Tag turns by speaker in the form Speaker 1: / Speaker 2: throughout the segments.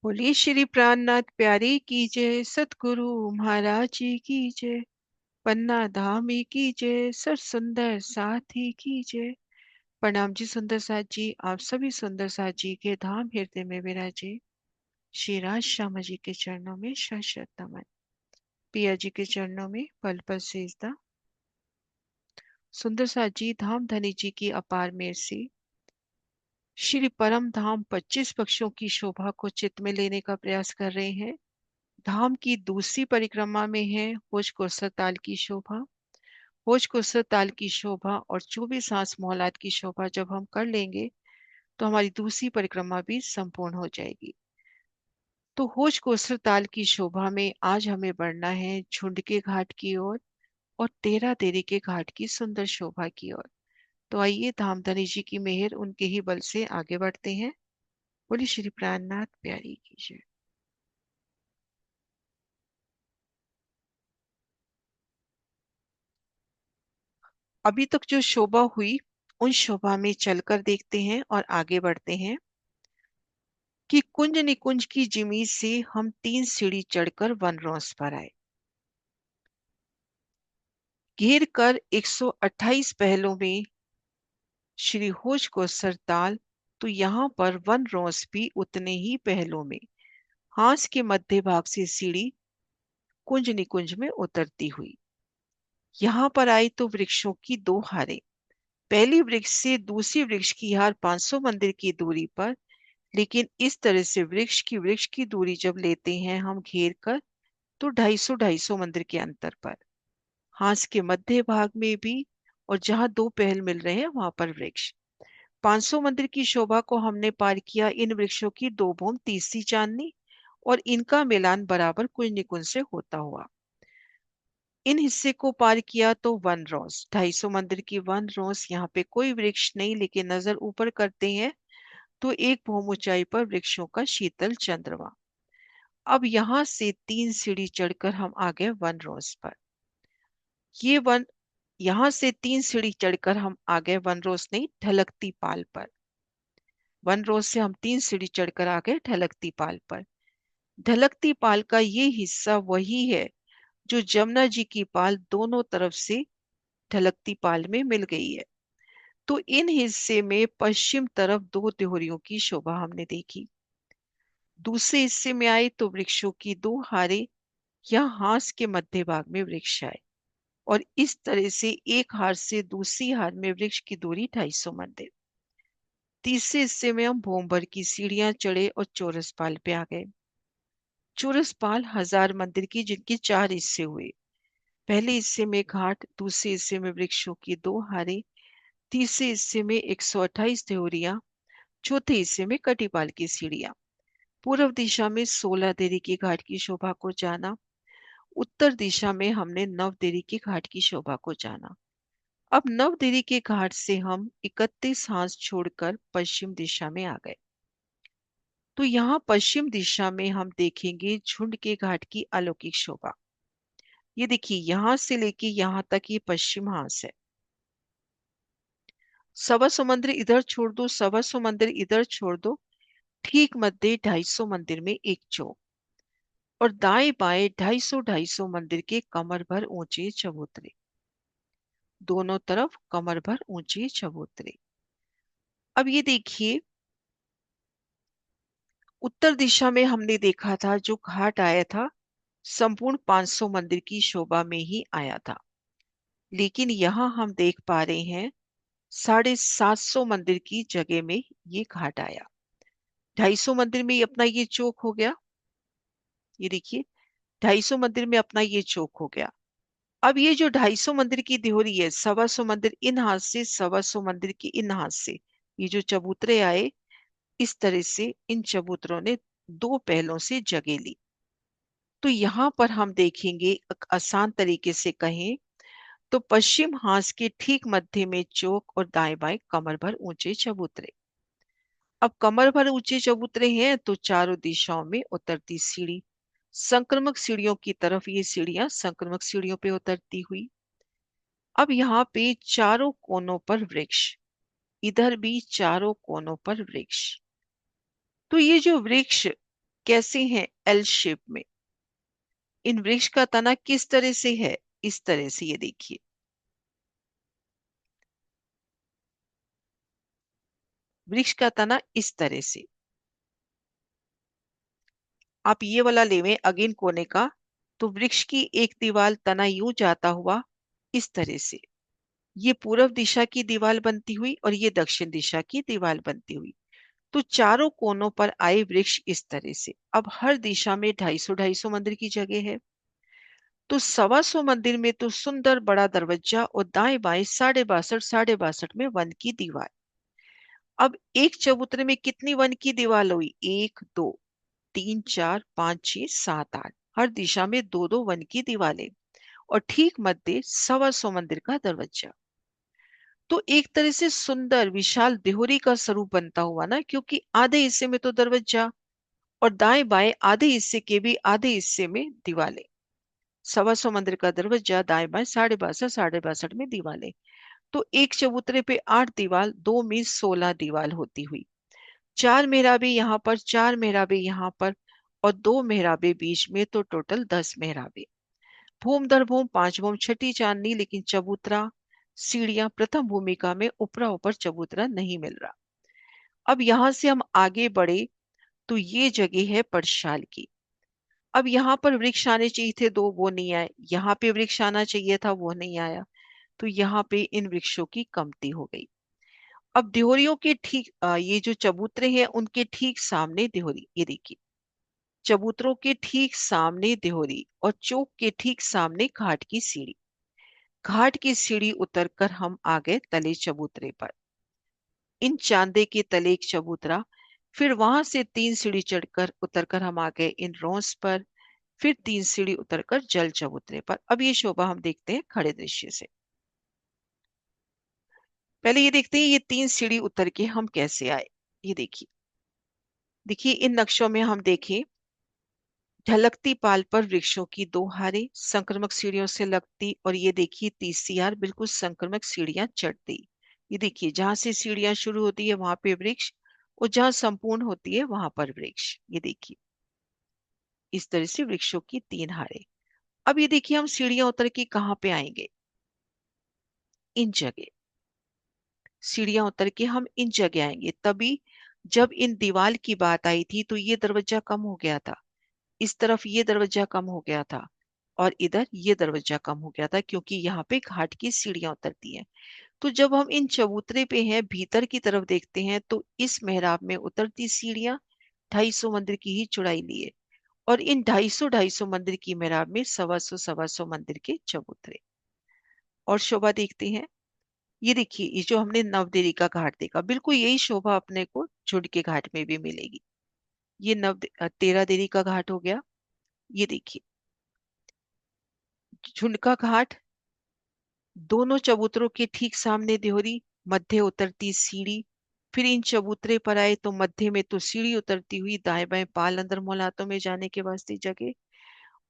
Speaker 1: बोलिए श्री प्राणनाथ प्यारे की जय, सतगुरु महाराज जी की जय, पन्ना धामी की जय, सर सुंदर साथी की जय। प्रणाम जी सुंदर साथ जी, आप सभी सुंदर साथ जी के धाम हृदय में विराजे। श्री राज श्यामा जी के चरणों में शत नमन। पिया जी के चरणों में पल पल सेजदा। सुंदर साथ जी धाम धनी जी की अपार मेर से श्री परम धाम 25 पक्षों की शोभा को चित्त में लेने का प्रयास कर रहे हैं। धाम की दूसरी परिक्रमा में है होज कुर्सर ताल की शोभा। होज कुर्सर ताल की शोभा और 24 हांस मोहलात की शोभा जब हम कर लेंगे तो हमारी दूसरी परिक्रमा भी संपूर्ण हो जाएगी। तो होज कुर्सर ताल की शोभा में आज हमें बढ़ना है झुंड के घाट की ओर और तेरा देरी के घाट की सुंदर शोभा की ओर। तो आइए धामधनी जी की मेहर उनके ही बल से आगे बढ़ते हैं। बोली श्री प्राणनाथ प्यारी की जय। अभी तक जो शोभा हुई उन शोभा में चलकर देखते हैं और आगे बढ़ते हैं कि कुंज निकुंज की जिमी से हम 3 सीढ़ी चढ़कर वनरोस पर आए। घेर कर 128 पहलों में श्री होज को सरताल, तो यहाँ पर वन रोस भी उतने ही पहलों में हांस के मध्य भाग से सीढ़ी कुंज निकुंज में उतरती हुई यहाँ पर आई तो वृक्षों की 2 हारें। पहली वृक्ष से दूसरी वृक्ष की हार 500 मंदिर की दूरी पर, लेकिन इस तरह से वृक्ष की दूरी जब लेते हैं हम घेर कर तो 250 मंदिर के अंतर पर हांस के मध्य भाग में भी और जहां 2 पहल मिल रहे हैं वहां पर वृक्ष 500 मंदिर की शोभा को हमने पार किया इन वृक्षों की 2 भूम तीसरी चांदनी और इनका मिलान बराबर कुंज निकुंज से होता हुआ इन हिस्से को पार किया तो वन रोस 250 मंदिर की वन रोस। यहाँ पे कोई वृक्ष नहीं, लेकिन नजर ऊपर करते हैं तो एक भौम ऊंचाई पर वृक्षों का शीतल चंद्रमा। अब यहाँ से 3 सीढ़ी चढ़कर हम आ गए वन रोज पर। ये वन यहाँ से 3 सीढ़ी चढ़कर हम आ गए वन रोज नहीं, ढलकती पाल पर। वन रोज से हम 3 सीढ़ी चढ़कर आ गए ढलकती पाल पर। ढलकती पाल का ये हिस्सा वही है जो जमुना जी की पाल दोनों तरफ से ढलकती पाल में मिल गई है। तो इन हिस्से में पश्चिम तरफ 2 देहरियों की शोभा हमने देखी। दूसरे हिस्से में आए तो वृक्षों की 2 हारें या हांस के मध्य भाग में वृक्ष आए और इस तरह से एक हार से दूसरी हार में वृक्ष की दूरी 250 मंदिर। तीसरे हिस्से में हम भोंबर की सीढ़ियां चढ़े और चौरसपाल पे आ गए। चौरसपाल 1000 मंदिर की जिनके 4 हिस्से हुए। पहले हिस्से में घाट, दूसरे हिस्से में वृक्षों की 2 हारें, तीसरे हिस्से में 128 देहरियां, चौथे हिस्से में कटिपाल की सीढ़ियां। पूर्व दिशा में 16 देरी के घाट की शोभा को जाना। उत्तर दिशा में हमने नवदेरी के घाट की शोभा को जाना। अब नवदेरी के घाट से हम 31 हांस छोड़कर पश्चिम दिशा में आ गए। तो यहाँ पश्चिम दिशा में हम देखेंगे झुंड के घाट की अलौकिक शोभा। ये देखिए यहां से लेके यहाँ तक ये पश्चिम हांस है। सवा सौ मंदिर इधर छोड़ दो, सवा सौ मंदिर इधर छोड़ दो, ठीक मध्य 250 मंदिर में एक चौक और दाएं बाएं 250 मंदिर के कमर भर ऊंचे चबूतरे। दोनों तरफ कमर भर ऊंचे चबूतरे। अब ये देखिए उत्तर दिशा में हमने देखा था जो घाट आया था संपूर्ण 500 मंदिर की शोभा में ही आया था, लेकिन यहाँ हम देख पा रहे हैं 750 मंदिर की जगह में ये घाट आया। 250 मंदिर में अपना ये चौक हो गया। ये देखिए 250 मंदिर में अपना ये चौक हो गया। अब ये जो 250 मंदिर की देहरी है, 125 मंदिर इन हाथ से, 125 मंदिर की इन हाथ से, ये जो चबूतरे आए इस तरह से इन चबूतरों ने 2 पहलों से जगह ली। तो यहाँ पर हम देखेंगे एक आसान तरीके से कहें तो पश्चिम हांस के ठीक मध्य में चौक और दाएं बाएं कमर भर ऊंचे चबूतरे। अब कमर भर ऊंचे चबूतरे हैं तो चारों दिशाओं में उतरती सीढ़ी, संक्रमक सीढ़ियों की तरफ ये सीढ़ियां संक्रमक सीढ़ियों पे उतरती हुई। अब यहाँ पे चारों कोनों पर वृक्ष, इधर भी चारों कोनों पर वृक्ष। तो ये जो वृक्ष कैसे हैं? एल शेप में। इन वृक्ष का तना किस तरह से है? इस तरह से, ये देखिए। वृक्ष का तना इस तरह से। आप ये वाला लेवें अगेन कोने का, तो वृक्ष की एक दीवार तना यूं जाता हुआ इस तरह से। ये पूर्व दिशा की दीवार बनती हुई और ये दक्षिण दिशा की दीवार बनती हुई। तो चारों कोनों पर आए वृक्ष इस तरह से। अब हर दिशा में 250-250 मंदिर की जगह है। तो 125 मंदिर में तो सुंदर बड़ा दरवाजा और दाएं बाएं 62-62 में वन की दीवार। अब एक चबूतरे में कितनी वन की दीवार हुई? 1, 2, 3, 4, 5, 6, 7, 8। हर दिशा में दो दो वन की दीवारें और ठीक मध्य 125 मंदिर का दरवाजा। तो एक तरह से सुंदर विशाल देहोरी का स्वरूप बनता हुआ ना, क्योंकि आधे हिस्से में तो दरवाजा और दाएं बाएं आधे हिस्से के भी आधे हिस्से में दीवारें। 125 मंदिर का दरवाजा, दाएं बाएं 62-62 में दीवारें। तो एक चबूतरे पे 8 दीवार, दो में 16 दीवार होती हुई। 4 मेहराबे यहाँ पर, 4 मेहराबे यहाँ पर और 2 मेहराबे बीच में, तो टोटल 10 मेहराबे। भूम दर भूम 5 भूम छठी चांदनी, लेकिन चबूतरा सीढ़ियां प्रथम भूमिका में, ऊपरा ऊपर चबूतरा नहीं मिल रहा। अब यहां से हम आगे बढ़े तो ये जगह है पटशाल की। अब यहाँ पर वृक्ष आने चाहिए थे दो, वो नहीं आए। यहाँ पे वृक्ष आना चाहिए था, वो नहीं आया। तो यहाँ पे इन वृक्षों की कमती हो गई। अब देहोरियों के ठीक ये जो चबूतरे हैं उनके ठीक सामने देहोरी, ये देखिए। चबूतरों के ठीक सामने देहोरी और चौक के ठीक सामने घाट की सीढ़ी। घाट की सीढ़ी उतरकर हम आ गए तले चबूतरे पर। इन चांदे के तले एक चबूतरा, फिर वहां से 3 सीढ़ी चढ़कर उतरकर हम आ गए इन रोंस पर, फिर 3 सीढ़ी उतरकर जल चबूतरे पर। अब ये शोभा हम देखते हैं खड़े दृश्य से। पहले ये देखते हैं ये 3 सीढ़ी उतर के हम कैसे आए। ये देखिए। देखिए इन नक्शों में हम देखें, ढलकती पाल पर वृक्षों की 2 हारें संक्रमक सीढ़ियों से लगती, और ये देखिए तीसरी हार बिल्कुल संक्रमक सीढ़ियां चढ़ती। ये देखिए जहां से सीढ़ियां शुरू होती है वहां पे वृक्ष, और जहां संपूर्ण होती है वहां पर वृक्ष। ये देखिए इस तरह से वृक्षों की 3 हारें। अब ये देखिए हम सीढ़ियां उतर के कहाँ पे आएंगे? इन जगह। सीढ़ियां उतर के हम इन जगह आएंगे। तभी जब इन दीवार की बात आई थी तो ये दरवाजा कम हो गया था, इस तरफ ये दरवाजा कम हो गया था और इधर ये दरवाजा कम हो गया था, क्योंकि यहाँ पे घाट की सीढ़ियां उतरती हैं। तो जब हम इन चबूतरे पे हैं, भीतर की तरफ देखते हैं, तो इस मेहराब में उतरती सीढ़ियां 250 मंदिर की ही चौड़ाई लिए, और इन 250-250 मंदिर की मेहराब में 125-125 मंदिर के चबूतरे। और शोभा देखते हैं। ये देखिए ये जो हमने नवदेवी का घाट देखा, बिल्कुल यही शोभा अपने को झुंड के घाट में भी मिलेगी। ये तेरा देवी का घाट हो गया। ये देखिए झुंड का घाट, दोनों चबूतरों के ठीक सामने देहरी, मध्य उतरती सीढ़ी। फिर इन चबूतरे पर आए तो मध्य में तो सीढ़ी उतरती हुई, दाएं बाएं पाल अंदर मोहलातों में जाने के वास्ते जगह,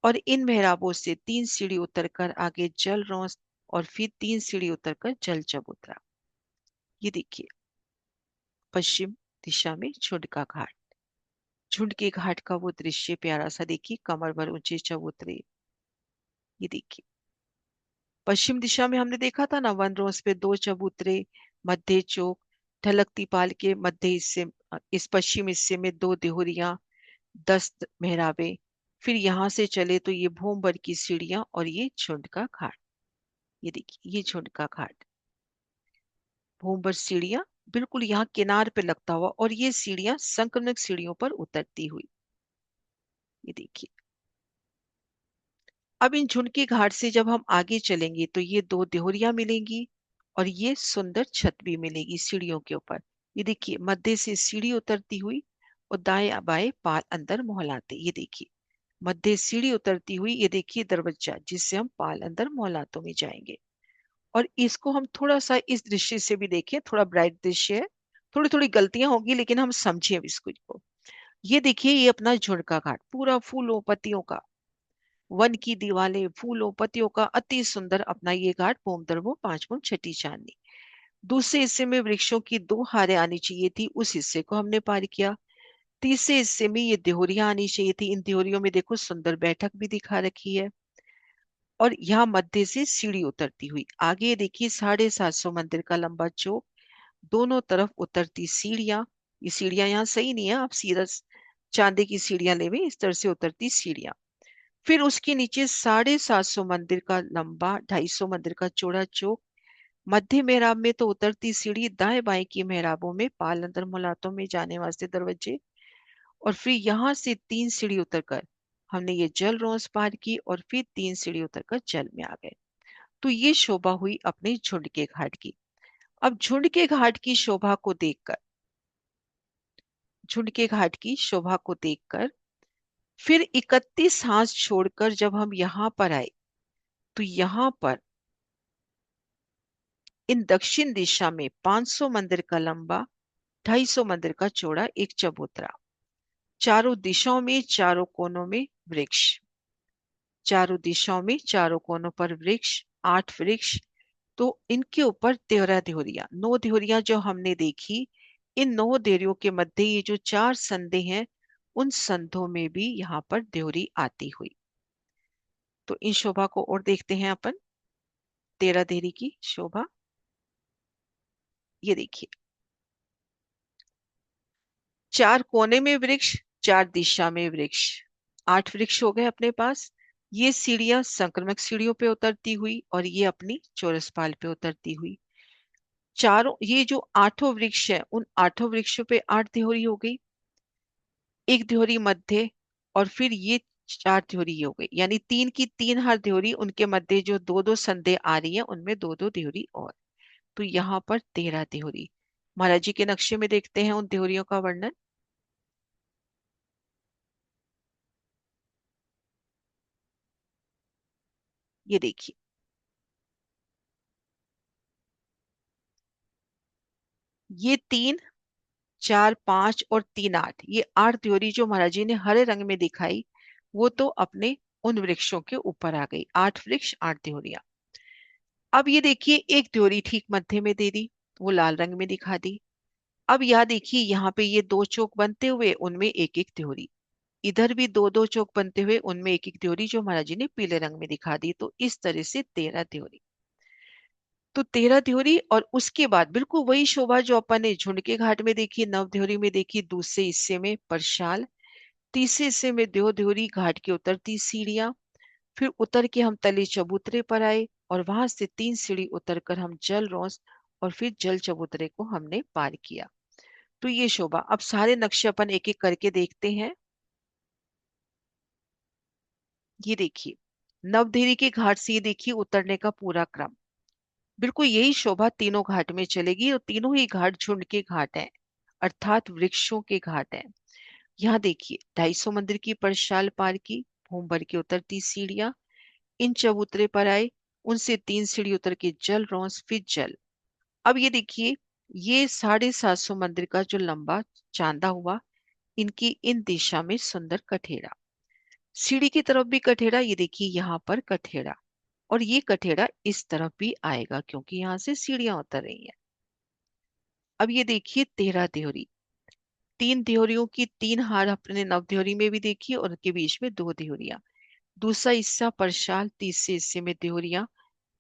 Speaker 1: और इन मेहराबों से 3 सीढ़ी उतरकर आगे जल रोंस, और फिर 3 सीढ़ी उतरकर जल चबूतरा। ये देखिए पश्चिम दिशा में झुंड का घाट। झुंड के घाट का वो दृश्य प्यारा सा देखिए, कमर भर ऊंचे चबूतरे। ये देखिए पश्चिम दिशा में हमने देखा था ना, वन रोज पे 2 चबूतरे, मध्य चौक, ढलकती पाल के मध्य हिस्से, इस पश्चिम हिस्से में 2 देहुरियां, 10 मेहराबे। फिर यहाँ से चले तो ये भूमभर की सीढ़ियां और ये झुंड का घाट। ये देखिए ये झुंड का घाट, भूमभर सीढ़ियां बिल्कुल यहाँ किनार पे लगता हुआ, और ये सीढ़ियां संक्रमक सीढ़ियों पर उतरती हुई। ये देखिए अब इन झुंड के घाट से जब हम आगे चलेंगे तो ये 2 देहुरियां मिलेंगी, और ये सुंदर छत भी मिलेगी सीढ़ियों के ऊपर। ये देखिए मध्य से सीढ़ी उतरती हुई और दाएं बाएं पाल अंदर मोहलाते। ये देखिए मध्य सीढ़ी उतरती हुई, ये देखिए दरवाजा जिससे हम पाल अंदर मोहलातों में जाएंगे। और इसको हम थोड़ा सा इस दृश्य से भी देखें, थोड़ा ब्राइट दृश्य है, थोड़ी थोड़ी गलतियां होगी लेकिन हम समझे अब इसको को। ये देखिए ये अपना झुंड का घाट पूरा फूलों पत्तियों का, वन की दीवारें फूलों पत्तियों का अति सुंदर अपना ये घाट, पोम दरबो 5 पोम छठी चांदनी। दूसरे हिस्से में वृक्षों की 2 हारें आनी चाहिए थी, उस हिस्से को हमने पार किया। तीसरे हिस्से में ये देहोरियां आनी चाहिए थी। इन देहोरियों में देखो सुंदर बैठक भी दिखा रखी है, और यहाँ मध्य से सीढ़ी उतरती हुई। आगे देखिए 750 मंदिर का लंबा चौक, दोनों तरफ उतरती सीढ़ियां। ये सीढ़ियां यहाँ सही नहीं है, आप सीधा चांदी की सीढ़ियां लेवे, इस तरह से उतरती सीढ़ियां। फिर उसके नीचे 750 मंदिर का लंबा, 250 मंदिर का चौड़ा चौक। मध्य मेहराब में तो उतरती सीढ़ी, दाएं बाएं की मेहराबों में पाल अंदर मुलातों में जाने वास्ते दरवाजे, और फिर यहाँ से 3 सीढ़ी उतरकर हमने ये जल रोंस पार की, और फिर 3 सीढ़ी उतरकर जल में आ गए। तो ये शोभा हुई अपने झुंड के घाट की। अब झुंड के घाट की शोभा को देखकर, झुंड के घाट की शोभा को देखकर फिर 31 हाथ छोड़कर जब हम यहाँ पर आए, तो यहाँ पर इन दक्षिण दिशा में 500 मंदिर का लंबा, 250 मंदिर का चौड़ा एक चबूतरा, चारों दिशाओं में चारों कोनों में वृक्ष, चारों दिशाओं में चारों कोनों पर वृक्ष, 8 वृक्ष। तो इनके ऊपर 13 देहरिया, 9 देहरिया जो हमने देखी, इन 9 देहरियों के मध्य ये जो 4 संधे हैं, उन संधों में भी यहाँ पर देहरी आती हुई। तो इन शोभा को और देखते हैं अपन, 13 देहरी की शोभा। ये देखिए, 4 कोने में वृक्ष, 4 दिशा में वृक्ष, 8 वृक्ष हो गए अपने पास। ये सीढ़ियां संक्रमक सीढ़ियों पे उतरती हुई, और ये अपनी चौरसपाल पे उतरती हुई। चारों ये जो 8 वृक्ष है, उन 8 वृक्षों पे 8 देहरी हो गई, एक देहरी मध्य, और फिर ये 4 देहरी हो गई, यानी 3 की 3 हर देहरी, उनके मध्य जो 2-2 संधे आ रही है, उनमें 2-2 देहरी और। तो यहाँ पर 13 देहरी। महाराज जी के नक्शे में देखते हैं उन देहरियों का वर्णन। ये देखिए, ये 3, 4, 5 और 3, 8, ये 8 देहरी जो महाराज जी ने हरे रंग में दिखाई, वो तो अपने उन वृक्षों के ऊपर आ गई। 8 वृक्ष, 8 देहरिया। अब ये देखिए, एक देहरी ठीक मध्य में दे दी, वो लाल रंग में दिखा दी। अब यहाँ देखिए, यहाँ पे ये 2 चौक बनते हुए, उनमें एक एक देहरी, इधर भी 2-2 चौक बनते हुए, उनमें एक एक देहरी जो महाराज जी ने पीले रंग में दिखा दी। तो इस तरह से 13 देहरी। तो 13 देहरी, और उसके बाद बिल्कुल वही शोभा जो अपन ने झुंड के घाट में देखी, 9 देहरी में देखी। दूसरे हिस्से में परशाल, तीसरे हिस्से में 2 देहरी, घाट की उतरती सीढ़ियां। फिर उतर के हम तले चबूतरे पर आए, और वहां से 3 सीढ़ी उतरकर हम जल रोंस, और फिर जल चबूतरे को हमने पार किया। तो ये शोभा, अब सारे नक्शे अपन एक एक करके देखते हैं। ये देखिए, नवदेहरी के घाट से ये देखिए उतरने का पूरा क्रम, बिल्कुल यही शोभा तीनों घाट में चलेगी, और तीनों ही घाट झुंड के घाट हैं, अर्थात वृक्षों के घाट हैं। यहाँ देखिए, 250 मंदिर की परशाल पार की, भूम भर के उतरती सीढ़ियां, इन चबूतरे पर आए, उनसे 3 सीढ़ी उतर के जल रोंस, फिर जल। अब ये देखिए, ये 750 मंदिर का जो लंबा चांदा हुआ, इनकी इन दिशा में सुंदर कठेड़ा, सीढ़ी की तरफ भी कठेड़ा, ये देखिए यहाँ पर कठेड़ा, और ये कठेड़ा इस तरफ भी आएगा, क्योंकि यहाँ से सीढ़ियां उतर रही हैं। अब ये देखिए, 13 देहरी, 3 देहरियों की 3 हार अपने नवदेहरी में भी देखिए, और उनके बीच में 2 देहरियां। दूसरा हिस्सा परशाल, तीसरे हिस्से में देहरियां,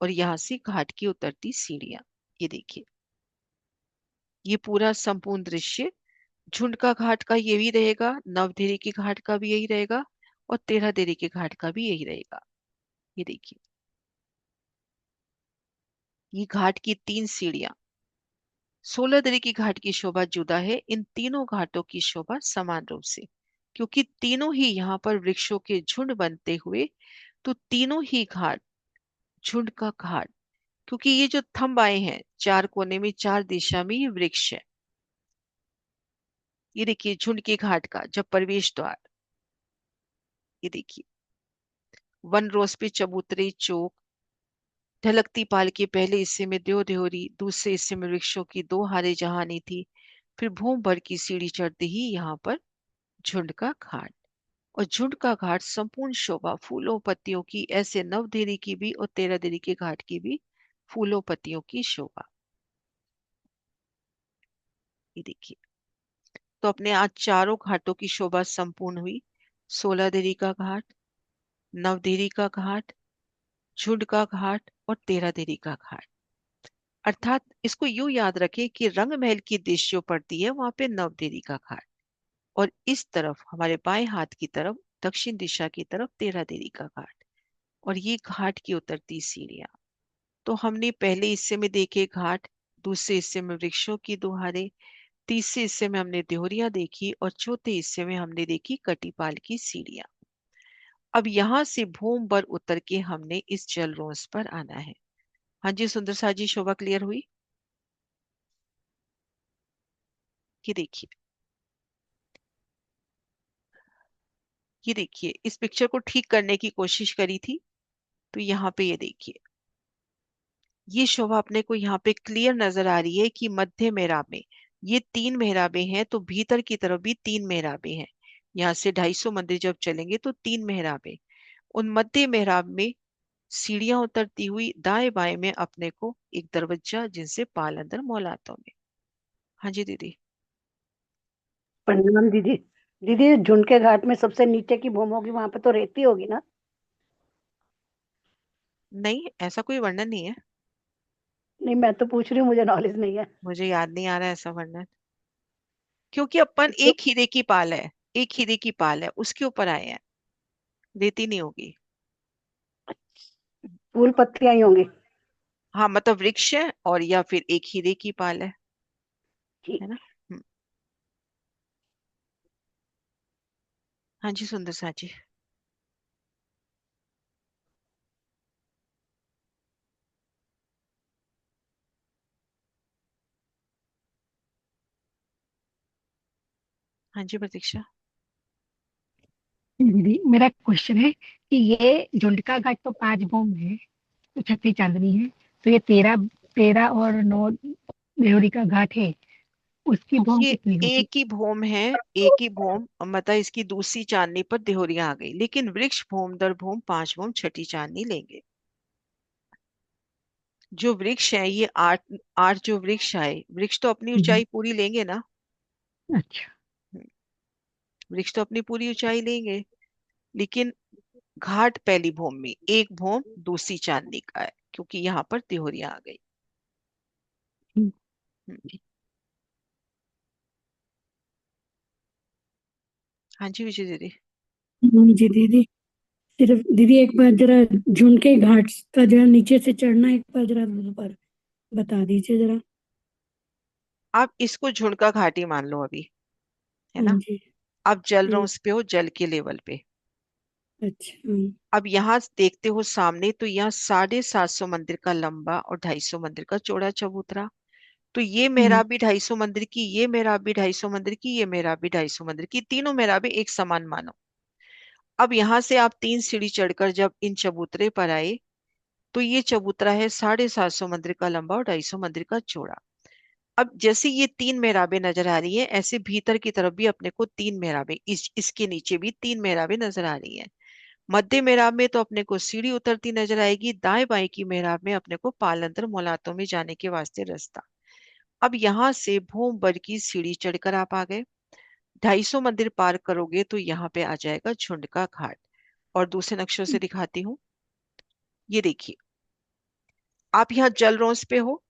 Speaker 1: और यहाँ से घाट की उतरती सीढ़ियां। ये देखिए, ये पूरा संपूर्ण दृश्य झुंड का घाट का ये भी रहेगा, नवदेहरी के घाट का भी यही रहेगा, और 13 देहरी के घाट का भी यही रहेगा। ये देखिए, ये घाट की 3 सीढ़ियां। 16 देहरी की घाट की शोभा जुदा है, इन तीनों घाटों की शोभा समान रूप से, क्योंकि तीनों ही यहाँ पर वृक्षों के झुंड बनते हुए। तो तीनों ही घाट झुंड का घाट, क्योंकि ये जो थंब आए हैं 4 कोने में, 4 दिशा में, ये वृक्ष है। ये देखिए, झुंड के घाट का जब प्रवेश द्वार, ये देखिए, वन रोज पे चबूतरे चौक, ढलकती पाल के पहले हिस्से में 2 देहरी, दूसरे हिस्से में वृक्षों की 2 हारें जहानी थी। फिर भूम भर की सीढ़ी चढ़ते ही यहाँ पर झुंड का घाट, और झुंड का घाट संपूर्ण शोभा फूलों पत्तियों की, ऐसे 9 देहरी की भी और 13 देहरी के घाट की भी फूलों पत्तियों की शोभा। ये देखिए, तो अपने आज चारों घाटों की शोभा संपूर्ण हुई। 16 देवी का घाट, 9 देवी का घाट, झुंड का घाट और 13 देवी का घाट। अर्थात इसको यूं याद रखें कि रंग महल की दिशा जो पड़ती है वहां पे 9 देवी का घाट, और इस तरफ हमारे बाएं हाथ की तरफ दक्षिण दिशा की तरफ 13 देवी का घाट, और ये घाट की उतरती सीढ़ियां। तो हमने पहले हिस्से में देखे घाट, दूसरे हिस्से में वृक्षों की दुहारें, तीसरे हिस्से में हमने देहरियां देखी, और चौथे हिस्से में हमने देखी कटीपाल की सीढ़ियां। अब यहाँ से भूम पर उतर के हमने इस जल रोंस पर आना है। हाँ जी सुंदर सा जी, शोभा क्लियर हुई? ये देखिए इस पिक्चर को ठीक करने की कोशिश करी थी, तो यहाँ पे ये देखिए, ये शोभा अपने को यहाँ पे क्लियर नजर आ रही है कि मध्य मेहराब में ये 3 मेहराबें हैं, तो भीतर की तरफ भी 3 मेहराबें हैं। यहाँ से 250 मंदिर जब चलेंगे तो 3 मेहराबें। उन मध्य मेहराब में सीढ़ियां उतरती हुई दाएं बाएं में अपने को एक दरवाजा, जिनसे पाल अंदर मौलातों में। हाँ जी दीदी।
Speaker 2: प्रणाम दीदी। दीदी, झुंड के घाट में सबसे नीचे की भूमि होगी, वहां पे तो रेती होगी ना?
Speaker 1: नहीं, ऐसा कोई वर्णन नहीं है।
Speaker 2: नहीं, मैं तो पूछ रही हूँ, मुझे नॉलेज नहीं है।
Speaker 1: मुझे याद नहीं आ रहा है ऐसा वर्णन, क्योंकि अपन
Speaker 2: तो
Speaker 1: एक हीरे की पाल है, एक हीरे की पाल है उसके ऊपर आए हैं, रेती नहीं होगी।
Speaker 2: फूल पत्तियां ही होंगी।
Speaker 1: हाँ मतलब वृक्ष है और या फिर एक हीरे की पाल है
Speaker 2: ठीक।
Speaker 1: ना। हम्म, हाँ जी सुंदर सा जी। हाँ जी प्रतीक्षा।
Speaker 3: दीदी, मेरा क्वेश्चन है कि ये झुंडका घाट तो 5 भूम है, तो 36 चांदनी है, तो ये 13 13 और 9 देवरी का घाट है, उसकी भूम
Speaker 1: ये
Speaker 3: कितनी होगी?
Speaker 1: एक ही भूम है, एक ही भूम, मतलब इसकी दूसरी चांदनी पर देहोरियां आ गई, लेकिन वृक्ष भूम दर भूम 5 भूम छठी चांदनी लेंगे। जो वृक्ष है ये आठ, आठ जो वृक्ष आए, वृक्ष तो अपनी
Speaker 3: हम्म,
Speaker 1: ऊंचाई पूरी लेंगे ना।
Speaker 3: अच्छा।
Speaker 1: हम्म, वृक्ष तो अपनी पूरी ऊंचाई लेंगे, लेकिन घाट पहली भूम में एक भूम दूसरी चांदनी का है, क्योंकि यहाँ पर तिहोरियां आ गई।
Speaker 3: हम्म,
Speaker 1: हम्म, हाँ जी विजय दीदी।
Speaker 3: जी दीदी, सिर्फ दीदी एक बार जरा झुंड के घाट का जरा नीचे से चढ़ना एक बार जरा पर बता दीजिए जरा।
Speaker 1: आप इसको झुणका घाटी मान लो अभी, है
Speaker 3: हाँ
Speaker 1: ना।
Speaker 3: जी।
Speaker 1: आप जल रहे हो
Speaker 3: हाँ,
Speaker 1: उस पे हो, जल के लेवल पे।
Speaker 3: अच्छा। हाँ।
Speaker 1: अब यहाँ देखते हो सामने, तो यहाँ 750 मंदिर का लंबा और 250 मंदिर का चौड़ा चबूतरा। तो ये
Speaker 3: हम्म,
Speaker 1: मेहराब भी 250 मंदिर की, ये मेहराब भी 250 मंदिर की, ये मेहराब भी 250 मंदिर की, तीनों मेहराबें एक समान मानो। अब यहाँ से आप 3 सीढ़ी चढ़कर जब इन चबूतरे पर आए, तो ये चबूतरा है 750 मंदिर का लंबा और 250 मंदिर का चौड़ा। अब जैसे ये 3 मेहराबें नजर आ रही हैं, ऐसे भीतर की तरफ भी अपने को 3 मेहराबें, इसके नीचे भी 3 मेहराबें नजर आ रही हैं। मध्य मेहराब में तो अपने को सीढ़ी उतरती नजर आएगी, दाएं बाएं की मेहराब में अपने को पालंतर मौलातों में जाने के वास्ते रास्ता। अब यहाँ से भूम बर की सीढ़ी चढ़कर आप आ गए, 250 मंदिर पार करोगे तो यहाँ पे आ जाएगा झुंड का घाट। और दूसरे नक्शों से दिखाती हूँ, ये देखिए, आप यहाँ जल रोंस पे हो,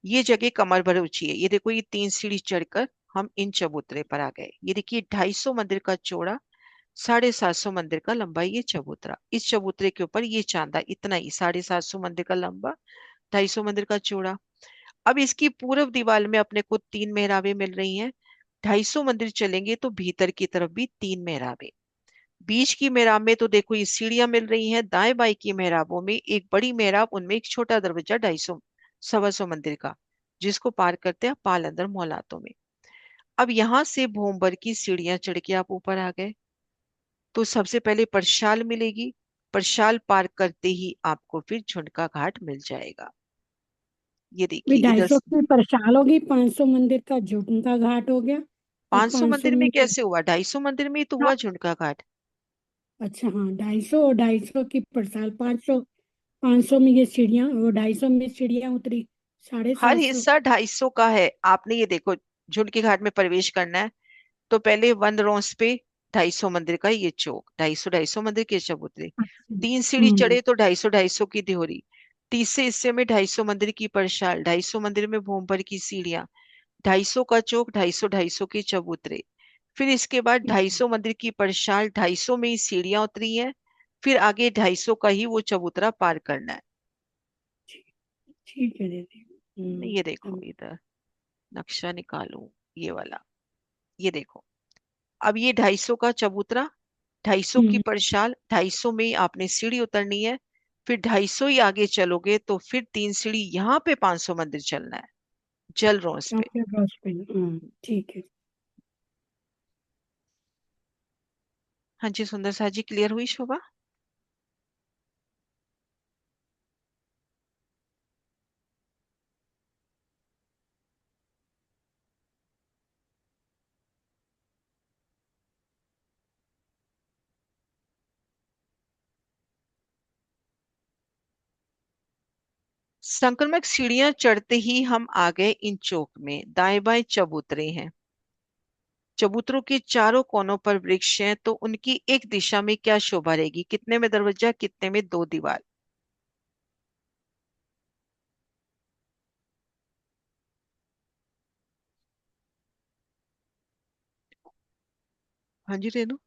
Speaker 1: ये जगह कमर भर ऊंची है, ये देखो ये 3 सीढ़ी चढ़कर हम इन चबूतरे पर आ गए। ये देखिए 250 मंदिर का चौड़ा, 750 मंदिर का लंबा ये चबूतरा, इस चबूतरे के ऊपर ये चांदा इतना ही, 750 मंदिर का लंबा, 250 मंदिर का चौड़ा। अब इसकी पूर्व दीवार में अपने को 3 मेहराबें मिल रही हैं। 250 मंदिर चलेंगे तो भीतर की तरफ भी 3 मेहराबें। बीच की मेहराब में तो देखो ये सीढ़ियां मिल रही हैं, दाएं बाएं की मेहराबों में एक बड़ी मेहराब, उनमें एक छोटा दरवाजा 250 125 मंदिर का, जिसको पार करते हैं पाल अंदर मौलातों में। अब यहाँ से भोंबर की सीढ़ियां चढ़ के आप ऊपर आ गए, तो सबसे पहले परशाल मिलेगी, परशाल पार करते ही आपको फिर झुंडका घाट मिल जाएगा। ये
Speaker 3: भी
Speaker 1: देखिए
Speaker 3: ढाई
Speaker 1: इधर
Speaker 3: सौ की परसाल होगी, 500 मंदिर का झुंड घाट हो गया, और
Speaker 1: 500
Speaker 3: 500
Speaker 1: मंदिर में
Speaker 3: में
Speaker 1: कैसे हुआ, 250 मंदिर में ही तो हुआ झुंडका घाट।
Speaker 3: अच्छा, हाँ, 250 और 250 की परसाल, 500। 500 में ये सीढ़ियाँ, वो 250 में सीढ़ियाँ उतरी, साढ़े
Speaker 1: हर
Speaker 3: सात सौ
Speaker 1: हिस्सा 250 का है। आपने ये देखो, झुंड के घाट में प्रवेश करना है, तो पहले 1 रोज पे 250 मंदिर का ये चौक, 250 मंदिर के चबूतरे।
Speaker 3: अच्छा।
Speaker 1: 3 सीढ़ी चढ़े तो 250 की देहरी। तीसरे हिस्से में 250 मंदिर की परसाल, 250 मंदिर में भोम भर की सीढ़ियां, 250 का चौक, 250 के चबूतरे। फिर इसके बाद
Speaker 2: ठीक है।
Speaker 1: 250 मंदिर की परसाल, 250 में ही सीढ़ियां उतरी हैं। फिर आगे 250 का ही वो चबूतरा पार करना है।
Speaker 2: ठीक ठीक है दीदी।
Speaker 1: ये देखो
Speaker 2: अब
Speaker 1: इधर नक्शा निकालू, ये वाला, ये देखो। अब ये 250 का चबूतरा, 250 की
Speaker 2: हम्म,
Speaker 1: परसाल, 250 में ही आपने सीढ़ी उतरनी है। फिर 250 ही आगे चलोगे तो फिर 3 सीढ़ी यहाँ पे 500 मंदिर चलना है, जल रोज पे।
Speaker 2: चौके ब्रश पे। ठीक है।
Speaker 1: हाँ जी सुंदर सा जी, क्लियर हुई शोभा? संक्रमक सीढ़ियां चढ़ते ही हम आ गए इन चौक में। दाएं बाएं चबूतरे हैं। चबूतरों के चारों कोनों पर वृक्ष हैं, तो उनकी एक दिशा में क्या शोभा रहेगी? कितने में दरवाजा, कितने में दो दीवार? हाँ जी रेनू।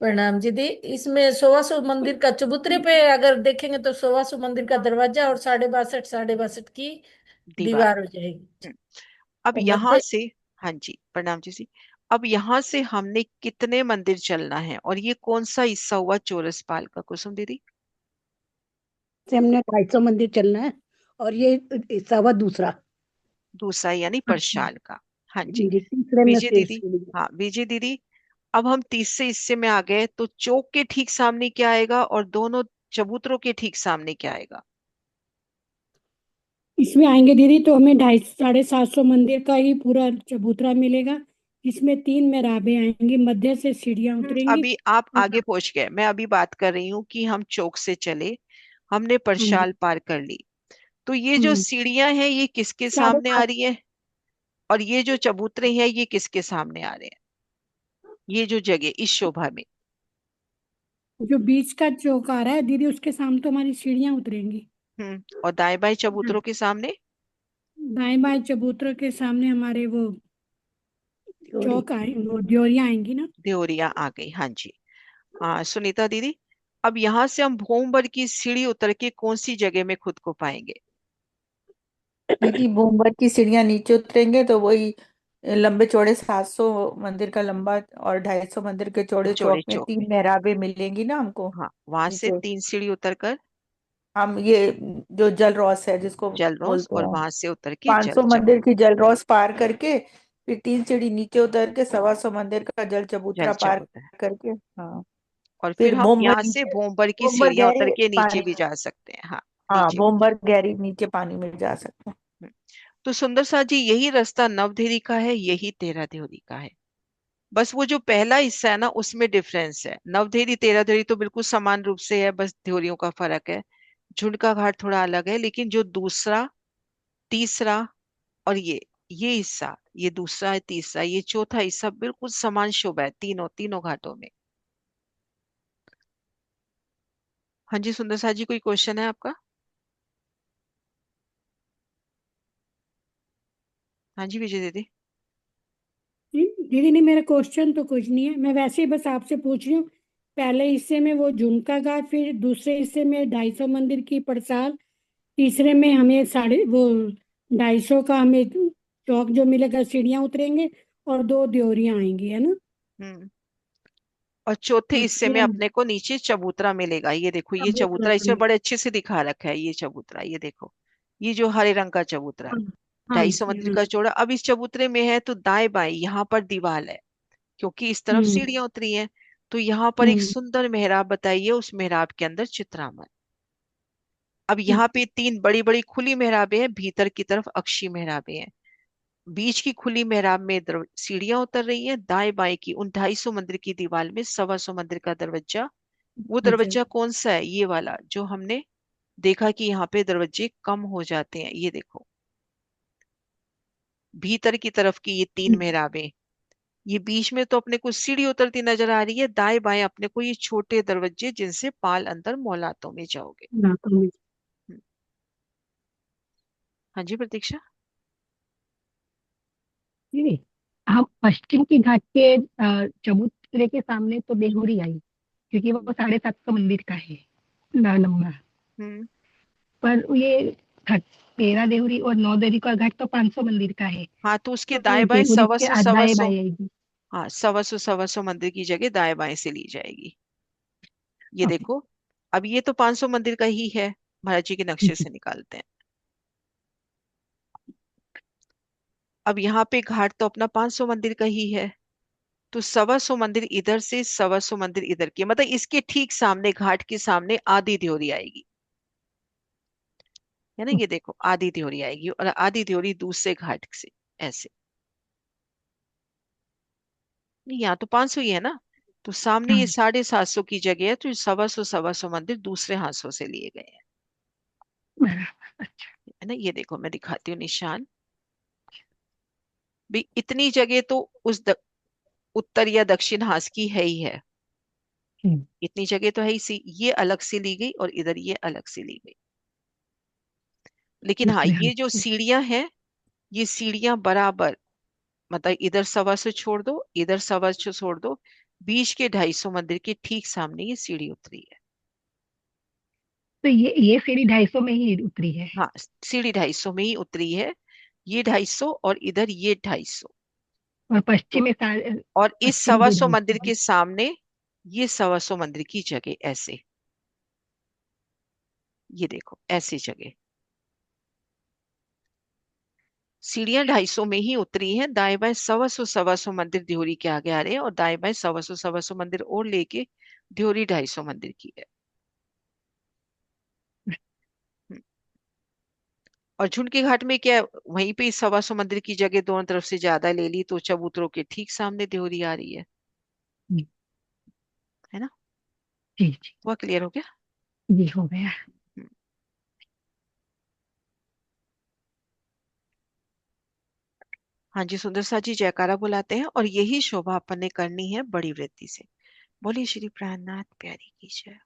Speaker 4: प्रणाम जी दी। इसमें सोवासु मंदिर का चबूतरे पे अगर देखेंगे तो सोवासु मंदिर का दरवाजा और 62 की
Speaker 1: दीवार।
Speaker 4: दीवार हो जाएगी।
Speaker 1: हम्म, अब
Speaker 4: और
Speaker 1: यहां
Speaker 4: मध्य
Speaker 1: से, हाँ जी प्रणाम जी। अब यहां से हमने कितने मंदिर चलना है, और ये कौन सा हिस्सा हुआ चौरस पाल का, कुसुम दीदी?
Speaker 2: से हमने 250 मंदिर चलना है, और ये सवा दूसरा।
Speaker 1: दूसरा यानी
Speaker 4: अच्छा।
Speaker 1: परशाल का। हाँ जी।
Speaker 2: जी, तीसरे में
Speaker 1: विजय
Speaker 2: से
Speaker 1: दीदी।
Speaker 2: सीढ़ी।
Speaker 1: हाँ विजय दीदी। अब हम तीसरे हिस्से में आ गए, तो चौक के ठीक सामने क्या आएगा और दोनों चबूतरों के ठीक सामने क्या आएगा?
Speaker 2: इसमें आएंगे दीदी तो हमें 250 750 मंदिर का ही पूरा चबूतरा मिलेगा। इसमें 3 मेहराबें आएंगी, मध्य से सीढ़ियां उतरेंगी।
Speaker 1: अभी आप
Speaker 2: और
Speaker 1: आगे पहुंच गए, मैं अभी बात कर रही हूँ कि हम चौक से चले, हमने
Speaker 2: हाँ जी।
Speaker 1: परशाल पार कर ली। तो ये जो
Speaker 2: हम्म
Speaker 1: सीढ़ियां हैं ये किसके
Speaker 2: साढ़े
Speaker 1: सामने आ
Speaker 2: पाँच
Speaker 1: रही है? और ये जो चबूतरे हैं ये किसके सामने आ रहे हैं? ये जो जगह इस शोभा में।
Speaker 2: जो बीच का चौक आ रहा है दीदी, उसके सामने तो हमारी सीढ़ियां उतरेंगी।
Speaker 1: और दाएं बाएं चबूतरों के सामने
Speaker 2: दाएं बाएं चबूतरे के सामने हमारे वो चौक आए, वो ड्योरियां आएंगी ना।
Speaker 1: देवरिया आ गई। हाँ जी। हाँ सुनीता दीदी। अब यहाँ से हम भोमबर की सीढ़ी उतर के कौन सी जगह में खुद को पाएंगे?
Speaker 4: दीदी भूमभर की सीढ़ियां नीचे उतरेंगे तो वही लंबे चौड़े 700 मंदिर का लंबा और 250 मंदिर के चौड़े
Speaker 1: चौड़े
Speaker 4: चौक में
Speaker 1: चौक में।
Speaker 4: 3 मेहराबें मिलेंगी ना हमको
Speaker 1: हाँ वहां से
Speaker 4: नीचे।
Speaker 1: 3 सीढ़ी उतर कर
Speaker 4: हम ये जो जल रॉस है जिसको
Speaker 1: जल रोस,
Speaker 4: बोलते
Speaker 1: और
Speaker 4: हैं,
Speaker 1: वहां से उतर के जल
Speaker 4: 500 मंदिर
Speaker 1: चबूतरा।
Speaker 4: की जल रॉस पार करके फिर 3 सीढ़ी नीचे उतर के 125 मंदिर का जल
Speaker 1: जल
Speaker 4: चबूतरा पार
Speaker 1: चबूतरा।
Speaker 4: करके। हाँ।
Speaker 1: और फिर
Speaker 4: फिर
Speaker 1: हम
Speaker 4: भूमभर
Speaker 1: यहाँ से
Speaker 4: नीचे,
Speaker 1: भोमबर की
Speaker 4: भूमभर
Speaker 1: सीढ़ियां उतर
Speaker 4: गहरी
Speaker 1: के नीचे
Speaker 4: पानी
Speaker 1: भी
Speaker 4: में।
Speaker 1: जा सकते हैं। हाँ
Speaker 4: हाँ
Speaker 1: नीचे भी जा।
Speaker 4: भूमभर गहरी नीचे पानी में जा सकते हैं।
Speaker 1: हम्म, तो सुंदर सा जी यही रास्ता नवदेहरी का है, यही तेरह देहरी का है। बस वो जो पहला हिस्सा है ना उसमें डिफरेंस है। नवदेहरी तेरह देहरी तो बिल्कुल समान रूप से है, बस देहरियों का फर्क है। झुंड का घाट थोड़ा अलग है, लेकिन जो दूसरा, तीसरा और ये हिस्सा, ये दूसरा है, तीसरा, ये चौथा हिस्सा बिल्कुल समान शोभा है तीनों तीनों घाटों में। हाँ जी सुंदर सा जी, कोई क्वेश्चन है आपका? हाँ जी विजय दीदी।
Speaker 2: दीदी नहीं, मेरा क्वेश्चन तो कुछ नहीं है, मैं वैसे ही बस आपसे पूछ रही हूँ। पहले हिस्से में वो झुमका घाट, फिर दूसरे हिस्से में 250 मंदिर की पड़ताल, तीसरे में हमें साढ़े वो 250 का हमें चौक जो मिलेगा, सीढ़ियां उतरेंगे, और दो द्योरियां आएंगी, है ना।
Speaker 1: हम्म और चौथे
Speaker 2: और
Speaker 1: हिस्से
Speaker 2: फिर
Speaker 1: में
Speaker 2: हम
Speaker 1: अपने को नीचे चबूतरा मिलेगा। ये देखो ये
Speaker 2: चबूतरा
Speaker 1: चबूतरा इसमें
Speaker 2: पाएंगे।
Speaker 1: बड़े अच्छे से दिखा रखा है, ये चबूतरा ये देखो। ये जो हरे रंग का चबूतरा है,
Speaker 2: हाँ हाँ
Speaker 1: 250
Speaker 2: जी,
Speaker 1: मंदिर
Speaker 2: हाँ।
Speaker 1: का चौड़ा। अब इस चबूतरे में है तो दाएं बाएं यहाँ पर दीवार है, क्योंकि इस तरफ
Speaker 2: हम्म
Speaker 1: सीढ़ियां उतरी हैं। तो यहाँ पर एक
Speaker 2: हम्म
Speaker 1: सुंदर मेहराब बताइए, उस मेहराब के अंदर चित्रामन। अब
Speaker 2: ठीक
Speaker 1: यहाँ पे 3 बड़ी बड़ी खुली मेहराबें हैं, भीतर की तरफ अक्षी मेहराबें हैं। बीच की खुली मेहराब में सीढ़ियां उतर रही हैं। दाएं बाएं की उन 250 मंदिर की दीवार में 125 मंदिर का दरवाजा। वो
Speaker 2: अच्छा।
Speaker 1: दरवाजा कौन सा है? ये वाला जो हमने देखा कि यहाँ पे दरवाजे कम हो जाते हैं। ये देखो, भीतर की तरफ की ये 3 मेहराबें, ये बीच में तो अपने को सीढ़ी उतरती नजर आ रही है, दाएं बाएं अपने को ये छोटे दरवाजे जिनसे पाल अंदर मौलातों में जाओगे। हम्म, हाँ जी प्रतीक्षा।
Speaker 3: दीदी, हम पश्चिम की घाट के चबूतरे के सामने तो देहुरी आई, क्योंकि वो 750 मंदिर का है लंबा।
Speaker 1: हम्म।
Speaker 3: पर ये 13 देहुरी और 9 देहुरी का घाट तो 500 मंदिर का है,
Speaker 1: हाँ, तो उसके
Speaker 3: तो
Speaker 1: दाएं बाएं
Speaker 3: देहुरी
Speaker 1: सवा
Speaker 3: के
Speaker 1: सौ सवा
Speaker 3: दाएं
Speaker 1: सौ।
Speaker 3: बाएं आएगी।
Speaker 1: हाँ, सवा सौ मंदिर की जगह दाएं बाएं से ली जाएगी। ये
Speaker 3: ओके।
Speaker 1: देखो, अब ये तो 500 मंदिर का ही है, महाराज जी के नक्शे से निकालते हैं। अब यहाँ पे घाट तो अपना 500 मंदिर का ही है, तो 125 मंदिर इधर से 125 मंदिर इधर की, मतलब इसके ठीक सामने, घाट के सामने आधी त्योरी आएगी, है ना। ये देखो, आधी त्योरी आएगी और आधी त्योरी दूसरे घाट से, ऐसे। नहीं, यहाँ तो 500 ही है ना, तो सामने ये
Speaker 3: हाँ,
Speaker 1: 750 की जगह है, तो 125 मंदिर दूसरे हाथों से लिए गए हैं,
Speaker 3: बराबर। अच्छा।
Speaker 1: है ना। ये देखो, मैं दिखाती हूँ निशान भी। इतनी जगह तो उस उत्तर या दक्षिण हाथ की है ही है,
Speaker 3: हम्म,
Speaker 1: इतनी जगह तो है ही सी, ये अलग से ली गई और इधर ये अलग से ली गई। लेकिन हाँ,
Speaker 3: दूसरे
Speaker 1: ये
Speaker 3: हाथ
Speaker 1: जो
Speaker 3: से।
Speaker 1: सीढ़ियां हैं, ये सीढ़ियां बराबर, मतलब इधर 125 छोड़ दो, इधर 125 छोड़ दो, बीच के 250 मंदिर के ठीक सामने ये सीढ़ी उतरी है।
Speaker 3: तो ये सीढ़ी 250 में ही उतरी है।
Speaker 1: हाँ, सीढ़ी 250 में ही उतरी है, ये 250 और इधर ये 250।
Speaker 3: और
Speaker 1: तो
Speaker 3: पश्चिम में
Speaker 1: और इस
Speaker 3: पश्चिम
Speaker 1: सवा
Speaker 3: भी
Speaker 1: सौ
Speaker 3: 250
Speaker 1: मंदिर
Speaker 3: है।
Speaker 1: के सामने ये 125 मंदिर की जगह, ऐसे। ये देखो, ऐसी जगह सीढ़ियां 250 में ही उतरी हैं, दाएं बाएं 125 मंदिर ड्योरी के आगे आ रहे हैं, और दाएं बाएं 125 मंदिर और लेके ड्योरी 250 मंदिर की है। हम्म। और झुनके घाट में क्या है, वहीं पे 125 मंदिर की जगह दोनों तरफ से ज्यादा ले ली, तो चबूतरों के ठीक सामने ड्योरी आ रही
Speaker 3: हम्म,
Speaker 1: है ना।
Speaker 3: जी जी।
Speaker 1: वह क्लियर हो गया।
Speaker 3: जी हो गया।
Speaker 1: हम्म। हाँ जी, सुंदर सा जी जयकारा बुलाते हैं, और यही शोभा अपन ने करनी है बड़ी वृद्धि से। बोलिए श्री प्राणनाथ प्यारी की जय।